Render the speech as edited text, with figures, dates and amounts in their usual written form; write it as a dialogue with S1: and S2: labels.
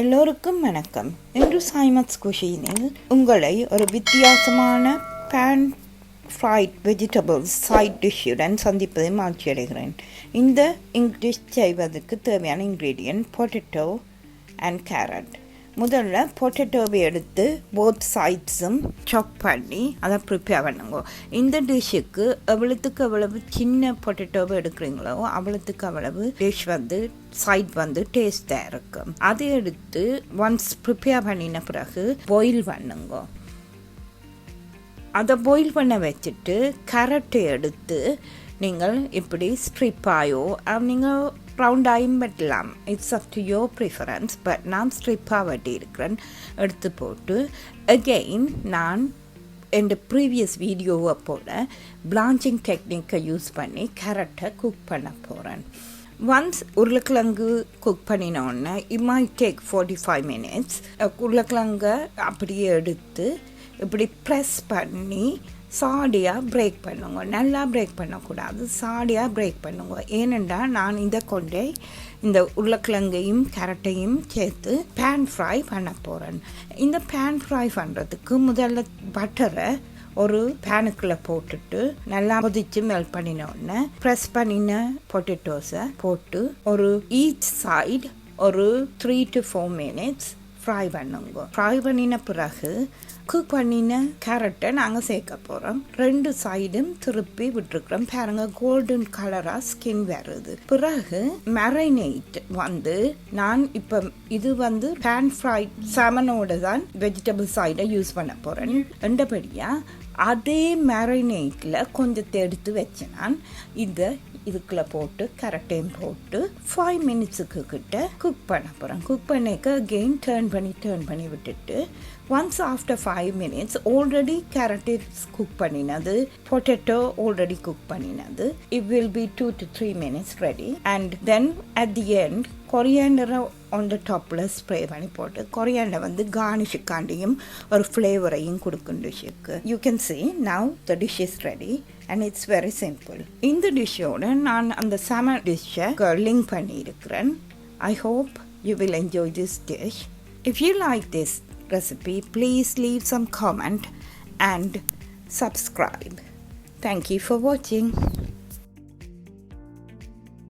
S1: எல்லோருக்கும் வணக்கம். இன்று சைமத்ஸ் குஷினில் உங்களை ஒரு வித்தியாசமான பேன் ஃப்ரைட் வெஜிடபிள்ஸ் சைட் டிஷ்ஷுடன் சந்திப்பதை மகிழ்ச்சி அடைகிறேன். இந்த டிஷ் செய்வதற்கு தேவையான இன்க்ரீடியன்ட் பொட்டேட்டோ அண்ட் கேரட். முதல்ல பொட்டேட்டோவை எடுத்து போத் சைட்ஸும் சாப் பண்ணி அதை ப்ரிப்பேர் பண்ணுங்க. இந்த டிஷ்ஷுக்கு எவ்வளோத்துக்கு எவ்வளவு சின்ன பொட்டேட்டோவை எடுக்கிறீங்களோ அவ்வளோத்துக்கு அவ்வளவு டிஷ் சைட் டேஸ்டாக இருக்கும். அதை எடுத்து ஒன்ஸ் ப்ரிப்பேர் பண்ணின பிறகு பாயில் பண்ணுங்க. அதை பாயில் பண்ண வச்சுட்டு கேரட்டை எடுத்து நீங்கள் இப்படி ஸ்ட்ரிப்பாயோ நீங்கள் ரவுண்டாயும் வெட்டலாம். It's up to your preference. But நான் ஸ்ட்ரிப்பாக வெட்டியிருக்கிறேன். எடுத்து போட்டு அகெயின் நான் என் ப்ரீவியஸ் வீடியோவை போல பிளான்ச்சிங் டெக்னிக்கை யூஸ் பண்ணி கேரட்டை குக் பண்ண போகிறேன். ஒன்ஸ் உருளைக்கிழங்கு குக் பண்ணினோடனே இட் மைட் டேக் 45 minutes. உருளைக்கிழங்கை அப்படியே எடுத்து இப்படி ப்ரெஸ் பண்ணி சாடியாக பிரேக் பண்ணுங்க. நல்லா பிரேக் பண்ணக்கூடாது, சாடியாக பிரேக் பண்ணுங்க. ஏனென்றால் நான் இதை கொண்டே இந்த உருளைக்கிழங்கையும் கேரட்டையும் சேர்த்து பேன் ஃப்ரை பண்ண போகிறேன். இந்த பேன் ஃப்ரை பண்ணுறதுக்கு முதல்ல பட்டரை ஒரு பேனுக்குள்ளே போட்டுட்டு நல்லா கொதிச்சு மெல்ட் பண்ணினோடனே ப்ரெஸ் பண்ணின பொட்டேட்டோஸை போட்டு ஒரு ஈச் சைடு ஒரு 3 to 4 minutes ஃப்ரை பண்ணுங்க. ஃப்ரை பண்ணின பிறகு குக் பண்ணின கேரட்டை நாங்கள் சேர்க்க போகிறோம். 2 சைடும் திருப்பி விட்டுருக்குறோம். பாருங்க, கோல்டன் கலராக ஸ்கின் வருது. பிறகு மேரினேட் நான் இப்போ இது பேன் ஃப்ரைட் சாமனோட தான் வெஜிடபிள் சைடை யூஸ் பண்ண போகிறேன். ரெண்டபடியாக அதே மேரினேட்டில் கொஞ்சத்தை எடுத்து வச்சு நான் இதுக்குள்ளே போட்டு கரெக்டையும் போட்டு 5 minutesக்கு கிட்ட குக் பண்ண போகிறேன். குக் பண்ணிக்க அகெயின் டேர்ன் பண்ணி விட்டுட்டு once after 5 minutes already carrot cook பண்ணினது, பொட்டேட்டோ ஆல்ரெடி குக் பண்ணினது. It will be 2 to 3 minutes ready. And then at the end கொரியாண்டரை ஆன் த டாப்பில் ஸ்ப்ரே பண்ணி போட்டு கொரியாண்டர் கார்னிஷுக்காண்டியும் ஒரு ஃப்ளேவரையும் கொடுக்கும் டிஷ்ஷுக்கு. You can see now the dish is ready and it's very simple. இந்த டிஷ்ஷோட நான் அந்த salmon டிஷ்ஷை லிங்க் பண்ணியிருக்கிறேன். I hope you will enjoy this dish. If you like this recipe, please leave some comment and subscribe. Thank you for watching.